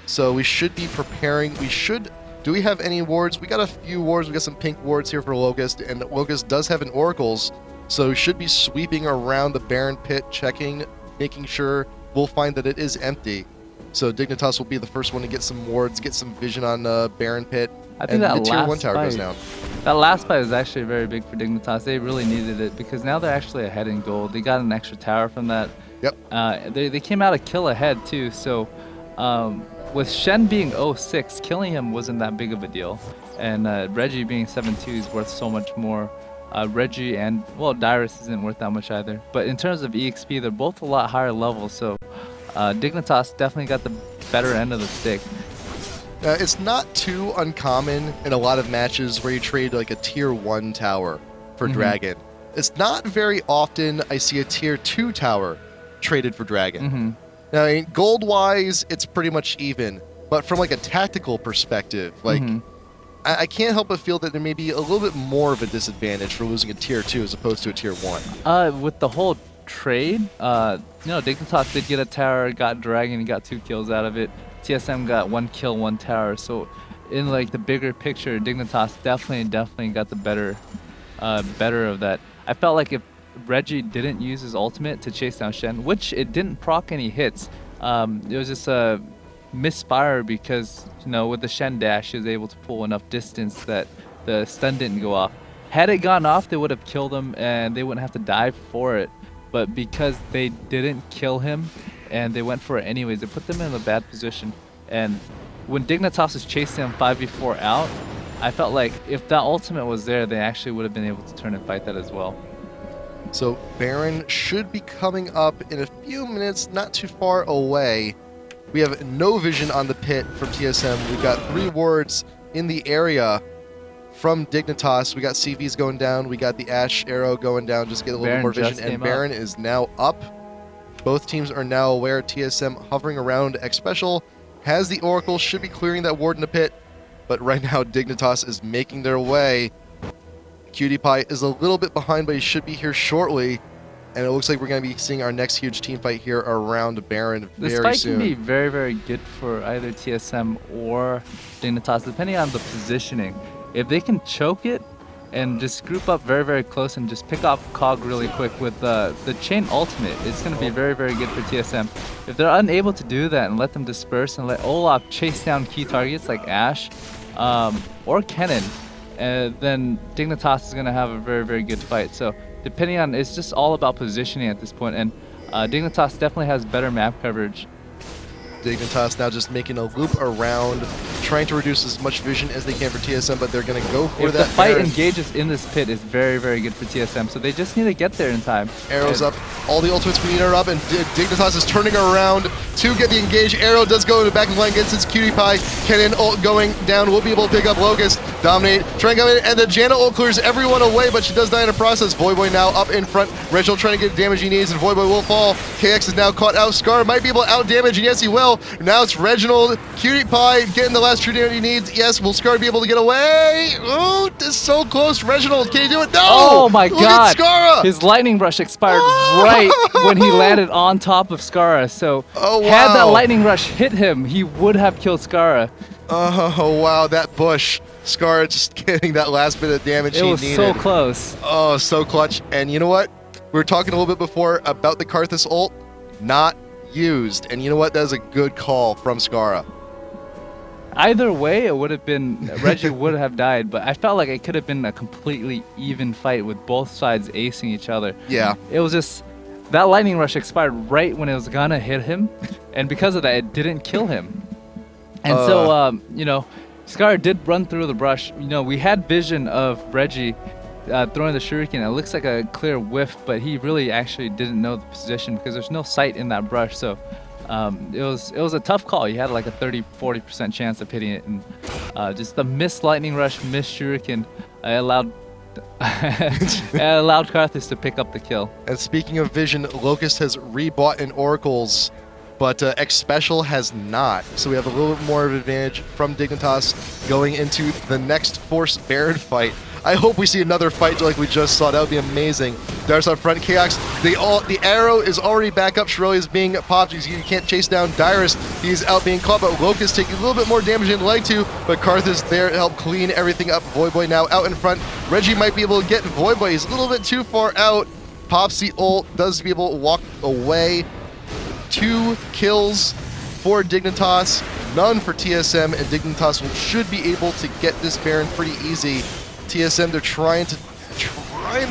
So we should be preparing. Do we have any wards? We got a few wards. We got some pink wards here for Locust. And Locust does have an Oracles. So we should be sweeping around the Baron pit, checking, making sure. We'll find that it is empty. So Dignitas will be the first one to get some wards, get some vision on Baron pit. I think that the tier 1 tower fight goes down. That last fight was actually very big for Dignitas. They really needed it because now they're actually ahead in gold. They got an extra tower from that. Yep. They came out a kill ahead too. So with Shen being 06, killing him wasn't that big of a deal. And Reggie being 7-2 is worth so much more. Reggie and, well, Dyrus isn't worth that much either. But in terms of EXP, they're both a lot higher level. So Dignitas definitely got the better end of the stick. It's not too uncommon in a lot of matches where you trade like a tier 1 tower for Dragon. It's not very often I see a tier 2 tower traded for Dragon. Now, I mean, gold-wise, it's pretty much even. But from like a tactical perspective, like I can't help but feel that there may be a little bit more of a disadvantage for losing a tier 2 as opposed to a tier 1. With the whole trade, you know, Dignitas did get a tower, got Dragon, and got 2 kills out of it. TSM got 1 kill, 1 tower. So in like the bigger picture, Dignitas definitely got the better of that. I felt like if Reggie didn't use his ultimate to chase down Shen, which it didn't proc any hits, it was just a misfire because, you know, with the Shen dash, he was able to pull enough distance that the stun didn't go off. Had it gone off, they would have killed him and they wouldn't have to dive for it. but because they didn't kill him and they went for it anyways, it put them in a bad position. And when Dignitas was chasing him 5v4 out, I felt like if that ultimate was there, they actually would have been able to turn and fight that as well. So Baron should be coming up in a few minutes, not too far away. We have no vision on the pit from TSM. We've got 3 wards in the area from Dignitas. We got CVs going down. We got the Ashe arrow going down. Just get a little bit more vision. And Baron is now up. Both teams are now aware. TSM hovering around. Xpecial has the Oracle. Should be clearing that ward in the pit. But right now, Dignitas is making their way. Cutie Pie is a little bit behind, but he should be here shortly. And it looks like we're going to be seeing our next huge team fight here around Baron very soon. This fight can be very, very good for either TSM or Dignitas, depending on the positioning. If they can choke it and just group up very, very close and just pick off Cog really quick with the chain ultimate, it's going to be very, very good for TSM. If they're unable to do that and let them disperse and let Olaf chase down key targets like Ashe or Kennen, then Dignitas is going to have a very, very good fight. So depending on, it's just all about positioning at this point, and Dignitas definitely has better map coverage. Dignitas now just making a loop around, trying to reduce as much vision as they can for TSM, but they're going to go for that. If the fight engages in this pit, is very, very good for TSM, so they just need to get there in time. Arrows up, all the ultimates we need are up, and Dignitas is turning around to get the engage. Arrow does go in the back of the line, gets his Cutie Pie. Kennen ult going down, will be able to pick up Locust, dominate, trying to come in, and the Janna ult clears everyone away, but she does die in the process. Voyboy now up in front, Reginald trying to get the damage he needs, and Voyboy will fall. KX is now caught out, Scar might be able to out damage, and yes he will. Now it's Reginald, Cutie Pie getting the last true damage he needs. Yes, will Scar be able to get away? Oh, this is so close. Reginald, can he do it? No! Oh my Look god! At Scarra! His lightning rush expired right when he landed on top of Scarra. So had that lightning rush hit him, he would have killed Scarra. Oh wow, that bush. Scarra just getting that last bit of damage he needed. It was so close. Oh, so clutch. And you know what? We were talking a little bit before about the Karthus ult. Not used, and you know what? That was a good call from Scarra. Either way, it would have been Reggie would have died, but I felt like it could have been a completely even fight with both sides acing each other. Yeah, it was just that lightning rush expired right when it was gonna hit him, and because of that, it didn't kill him. And so, you know, Scar did run through the brush. You know, we had vision of Reggie throwing the shuriken. It looks like a clear whiff, but he really actually didn't know the position because there's no sight in that brush. So it was a tough call. You had like a 30-40% chance of hitting it, and just the missed lightning rush, missed shuriken allowed Karthus to pick up the kill. And speaking of vision, Locust has rebought in oracles, but Xpecial has not. So we have a little bit more of an advantage from Dignitas going into the next Force Baron fight. I hope we see another fight like we just saw. That would be amazing. Darius up front, Chaos. The arrow is already back up. Shirley is being popped. You can't chase down Darius. He's out being caught, but Locust taking a little bit more damage than he'd like to, but Karthus there to help clean everything up. Voyboy now out in front. Reggie might be able to get Voyboy. He's a little bit too far out. Pops the ult, does be able to walk away. 2 kills for Dignitas, none for TSM, and Dignitas should be able to get this Baron pretty easy. TSM, they're trying to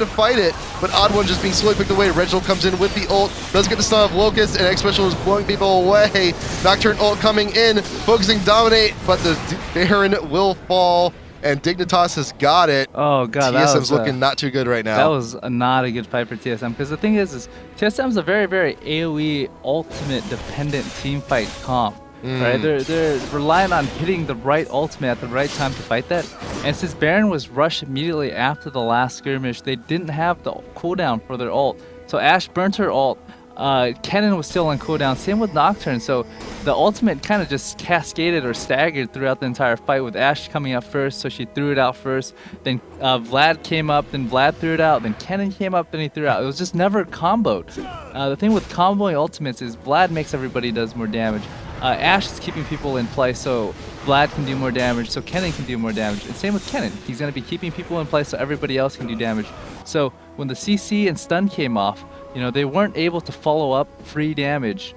fight it, but Odd One just being slowly picked away. Reginald comes in with the ult, does get the stun of Locust, and Xpecial is blowing people away. Nocturne ult coming in, focusing Dominate, but the Baron will fall, and Dignitas has got it. Oh god, TSM's looking not too good right now. That was not a good fight for TSM, because the thing is TSM's a very, very AoE ultimate dependent team fight comp. Right? They're relying on hitting the right ultimate at the right time to fight that. And since Baron was rushed immediately after the last skirmish, they didn't have the cooldown for their ult. So Ashe burnt her ult. Kennen was still on cooldown. Same with Nocturne. So the ultimate kind of just cascaded or staggered throughout the entire fight, with Ashe coming up first, so she threw it out first. Then Vlad came up, then Vlad threw it out. Then Kennen came up, then he threw it out. It was just never comboed. The thing with comboing ultimates is Vlad makes everybody does more damage. Ashe is keeping people in play, so Vlad can do more damage, so Kennen can do more damage. And same with Kennen. He's going to be keeping people in play so everybody else can do damage. So when the CC and stun came off, you know, they weren't able to follow up free damage.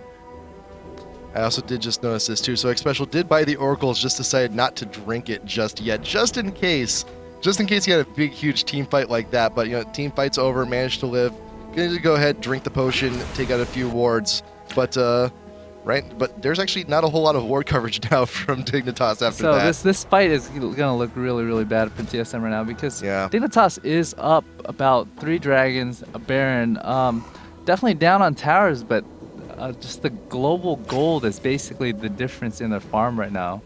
I also did just notice this too. So Xpecial did buy the oracles, just decided not to drink it just yet, just in case he had a big, huge team fight like that. But, you know, team fight's over, managed to live. Gonna go ahead, drink the potion, take out a few wards, but but there's actually not a whole lot of ward coverage now from Dignitas after that. So this fight is gonna look really, really bad for TSM right now because Dignitas is up about 3 dragons, a Baron, definitely down on towers, but just the global gold is basically the difference in their farm right now.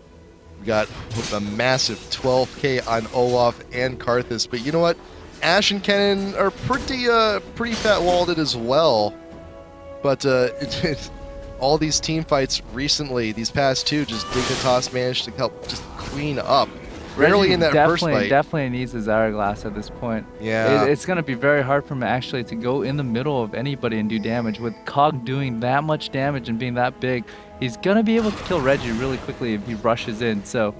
We got a massive 12k on Olaf and Karthus, but you know what? Ashe and Kennen are pretty fat walled as well, but all these team fights recently, these past 2, just Dignitas managed to help just clean up. Rarely in that first fight. Definitely needs his hourglass at this point. Yeah. It's going to be very hard for him actually to go in the middle of anybody and do damage. With Cog doing that much damage and being that big, he's going to be able to kill Reggie really quickly if he rushes in. So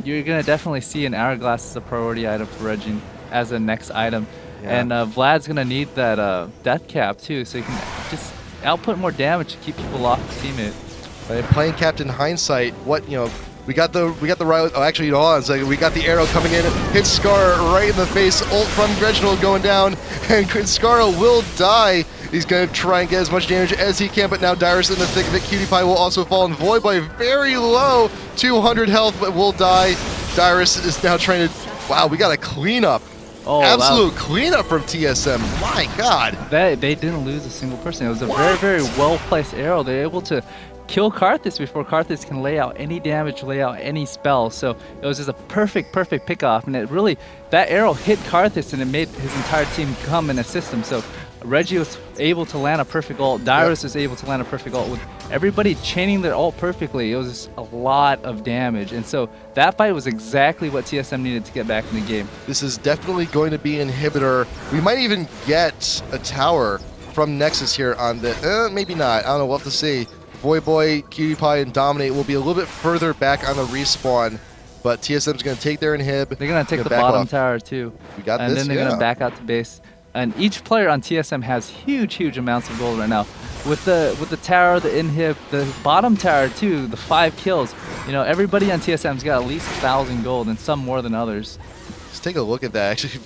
you're going to definitely see an hourglass as a priority item for Reggie as a next item. Yeah. And Vlad's going to need that death cap too, so he can just output more damage to keep people off the teammate. Right, playing Captain Hindsight, we got the Riot. Oh, actually, hold on a second. We got the arrow coming in, hits Scar right in the face. Ult from Reginald going down, and Scar will die. He's going to try and get as much damage as he can, but now Dyrus in the thick of it. Cutie Pie will also fall, and Voidboy very low, 200 health, but will die. Dyrus is now trying to. Wow, we got a cleanup. Oh, absolute cleanup from TSM. My God. They didn't lose a single person. It was a very, very well-placed arrow. They're able to kill Karthus before Karthus can lay out any damage, lay out any spell. So it was just a perfect pickoff. And it really, that arrow hit Karthus and it made his entire team come and assist him. So Reggie was able to land a perfect ult. Dyrus was able to land a perfect ult. With everybody chaining their ult perfectly, it was just a lot of damage. And so that fight was exactly what TSM needed to get back in the game. This is definitely going to be an inhibitor. We might even get a tower from Nexus here on the... maybe not. I don't know. We'll have to see. Voidboy, Cutie Pie, and Dominate will be a little bit further back on the respawn. But TSM's going to take their inhib. They're going to take the bottom tower too. We got this, and then they're going to back out to base. And each player on TSM has huge amounts of gold right now. With the tower, the inhib, the bottom tower too, the 5 kills. Everybody on TSM's got at least 1,000 gold, and some more than others. Let's take a look at that. Actually,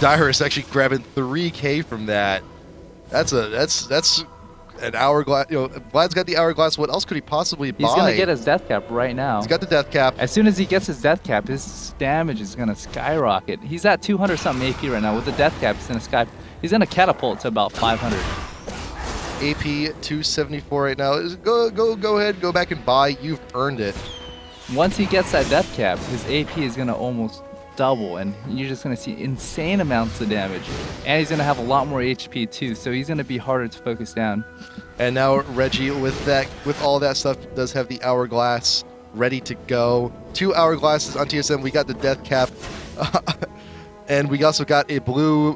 Dyrus actually grabbing 3k from that. That's an hourglass. Vlad's got the hourglass. What else could he possibly buy? He's gonna get his death cap right now. He's got the death cap. As soon as he gets his death cap, his damage is gonna skyrocket. He's at 200 something AP right now. With the death cap, he's gonna catapult to about 500. AP 274 right now. Go ahead, go back and buy. You've earned it. Once he gets that death cap, his AP is gonna almost double, and you're just going to see insane amounts of damage, and he's going to have a lot more HP too, so he's going to be harder to focus down. And now Reggie with all that stuff does have the hourglass ready to go. 2 hourglasses on TSM. We got the death cap and we also got a blue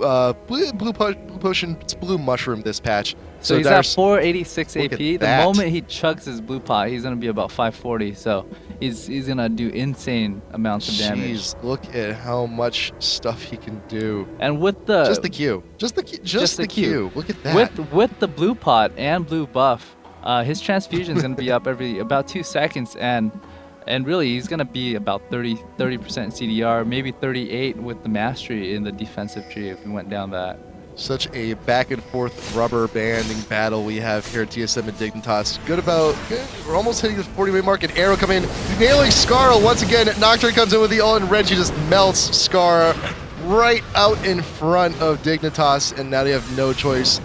potion. It's blue mushroom this patch. So he's at 486 AP. The moment he chugs his blue pot, he's going to be about 540. So he's going to do insane amounts of damage. Jeez, look at how much stuff he can do. And with the... Just the Q. Just the Q. Look at that. With the blue pot and blue buff, his transfusion is going to be up every about 2 seconds. And really, he's going to be about 30% CDR, maybe 38 with the mastery in the defensive tree if we went down that. Such a back and forth rubber banding battle we have here at TSM and Dignitas. Good. We're almost hitting the 40-minute mark. An arrow coming in, nailing Scar once again. Nocturne comes in with the ult, and Reggie just melts Scar right out in front of Dignitas, and now they have no choice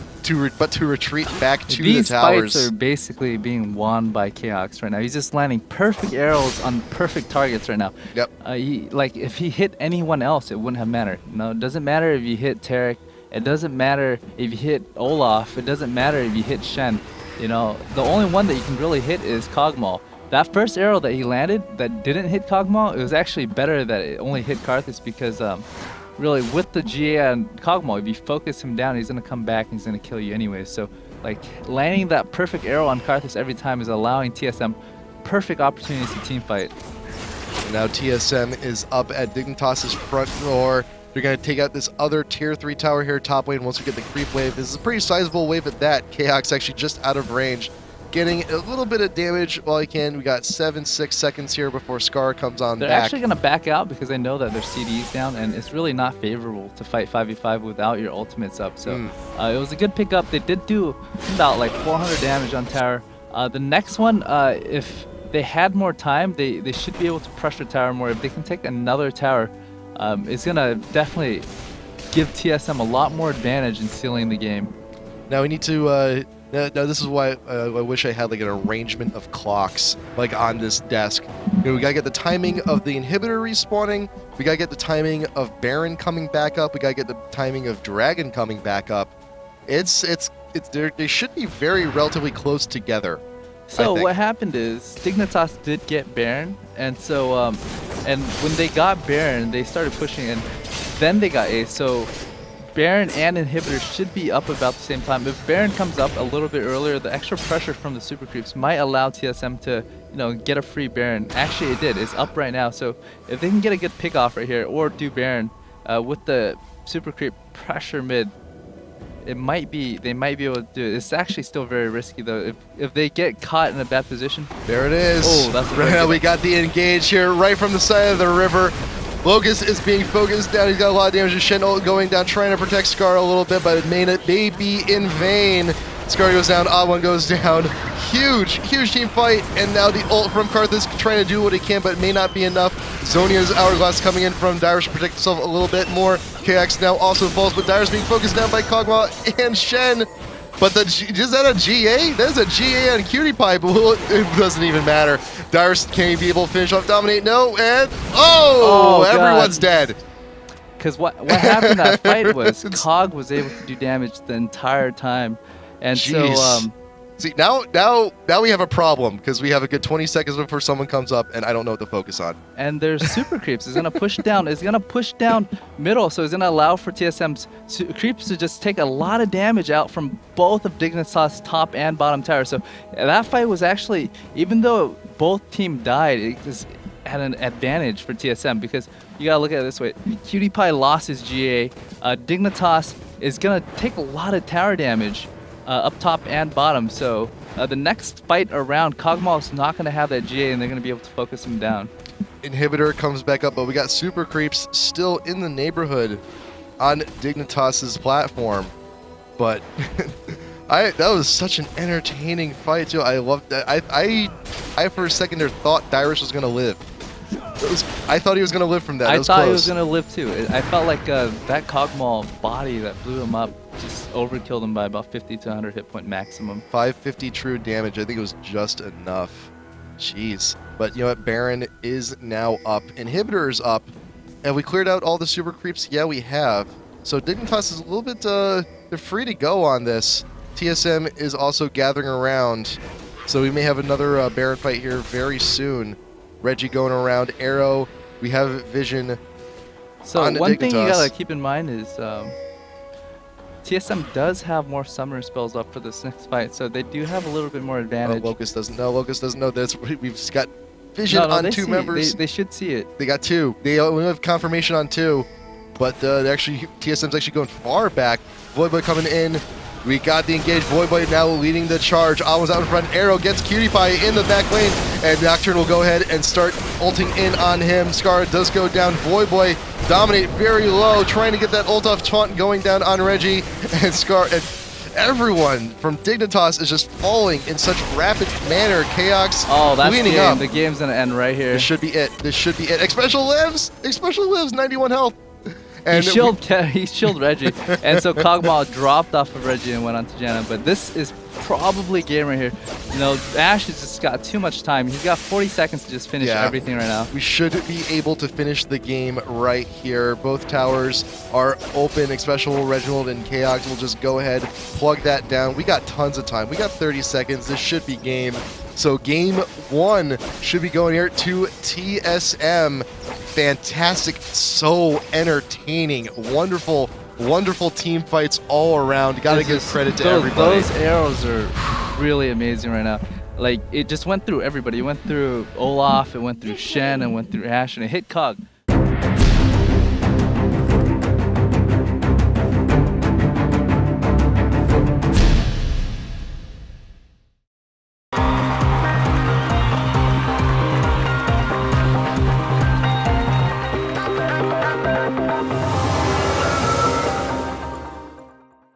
but to retreat back to the towers. These fights are basically being won by Chaos right now. He's just landing perfect arrows on perfect targets right now. Yep. If he hit anyone else, it wouldn't have mattered. No, it doesn't matter if you hit Taric. It doesn't matter if you hit Olaf. It doesn't matter if you hit Shen. The only one that you can really hit is Kog'Maw. That first arrow that he landed that didn't hit Kog'Maw, it was actually better that it only hit Karthus because really with the GA and Kog'Maw, if you focus him down, he's going to come back and he's going to kill you anyway. So landing that perfect arrow on Karthus every time is allowing TSM perfect opportunities to team fight. And now TSM is up at Dignitas' front door. They're going to take out this other tier 3 tower here top lane once we get the creep wave. This is a pretty sizable wave at that. Chaos actually just out of range. getting a little bit of damage while he can. We got 6 seconds here before Scar comes on They're back. actually going to back out because they know that their CD is down, and it's really not favorable to fight 5v5 without your ultimates up. So it was a good pickup. They did do about like 400 damage on tower. The next one, if they had more time, they should be able to pressure tower more. If they can take another tower, it's going to definitely give TSM a lot more advantage in sealing the game. Now we need to... now this is why I wish I had like an arrangement of clocks like on this desk. You know, we gotta get the timing of the inhibitor respawning. We gotta get the timing of Baron coming back up. We gotta get the timing of Dragon coming back up. They should be very relatively close together. So what happened is Dignitas did get Baron, and so and when they got Baron, they started pushing, and then they got Ace. So Baron and Inhibitor should be up about the same time. If Baron comes up a little bit earlier, the extra pressure from the Super Creeps might allow TSM to, get a free Baron. Actually, it did. It's up right now. So if they can get a good pick off right here or do Baron with the Super Creep pressure mid, they might be able to do it. It's actually still very risky though. If they get caught in a bad position. There it is. Oh, that's right now we got the engage here right from the side of the river. Locust is being focused down. He's got a lot of damage. Shen going down, trying to protect Scar a little bit, but it may be in vain. Scar goes down, Odd One goes down. Huge team fight, and now the ult from Karthus trying to do what he can, but it may not be enough. Zonia's Hourglass coming in from Dyrus to protect himself a little bit more. KX now also falls, but Dyrus being focused down by Kog'Maw and Shen. But is that a GA? There's a GA on Cutie Pie, but it doesn't even matter. Dyrus, can he be able to finish off Dominate? No, and everyone's dead. Because what happened in that fight was Cog was able to do damage the entire time. And Jeez. See, now we have a problem because we have a good 20 seconds before someone comes up, and I don't know what to focus on. And there's Super Creeps. It's gonna push down. It's gonna push down middle, so it's gonna allow for TSM's Creeps to just take a lot of damage out from both of Dignitas' top and bottom tower. So that fight was actually, even though both team died, it was at an advantage for TSM because you gotta look at it this way. Cutie Pie lost his GA. Dignitas is gonna take a lot of tower damage. Up top and bottom, so the next fight around, Kog'Maw is not going to have that GA, and they're going to be able to focus him down. Inhibitor comes back up, but we got Super Creeps still in the neighborhood on Dignitas' platform. But that was such an entertaining fight too. I loved that. I for a second there thought Dyrus was going to live. I thought he was going to live from that. I thought he was going to live too. I felt like that Kog'Maw body that blew him up just overkilled him by about 50 to 100 hit point maximum. 550 true damage. I think it was just enough. Jeez. But you know what? Baron is now up. Inhibitor is up. Have we cleared out all the Super Creeps? Yeah, we have. So Dignitas is a little bit, they're free to go on this. TSM is also gathering around. So we may have another Baron fight here very soon. Reggie going around. Arrow. We have Vision. So one thing you gotta keep in mind is TSM does have more summoner spells up for this next fight, so they do have a little bit more advantage. Locust doesn't know. Locust doesn't know this. We've got Vision on two members. They should see it. They got two. We have confirmation on two, but TSM's actually going far back. Voidboy coming in. We got the engage. Voidboy now leading the charge. Almost out in front. Arrow gets Cutie Pie in the back lane, and Nocturne will go ahead and start ulting in on him. Scar does go down. Voidboy Dominate very low, trying to get that ult off taunt going down on Reggie, and Scar and everyone from Dignitas is just falling in such rapid manner. Chaos cleaning up. The game's gonna end right here. This should be it. This should be it. Expressial lives. Expressial lives. 91 health. And he shielded Reggie, and so Kog'Maw dropped off of Reggie and went on to Janna. But this is probably game right here. You know, Ashe has just got too much time. He's got 40 seconds to just finish everything right now. We should be able to finish the game right here. Both towers are open. Expressial Reginald and Chaos will just go ahead, plug that down. We got tons of time. We got 30 seconds. This should be game. So game one should be going here to TSM. Fantastic, so entertaining, wonderful team fights all around. Gotta give credit to everybody. Those arrows are really amazing right now. Like, it just went through everybody. It went through Olaf, it went through Shen, and went through Ashe, and it hit Cog. Bye.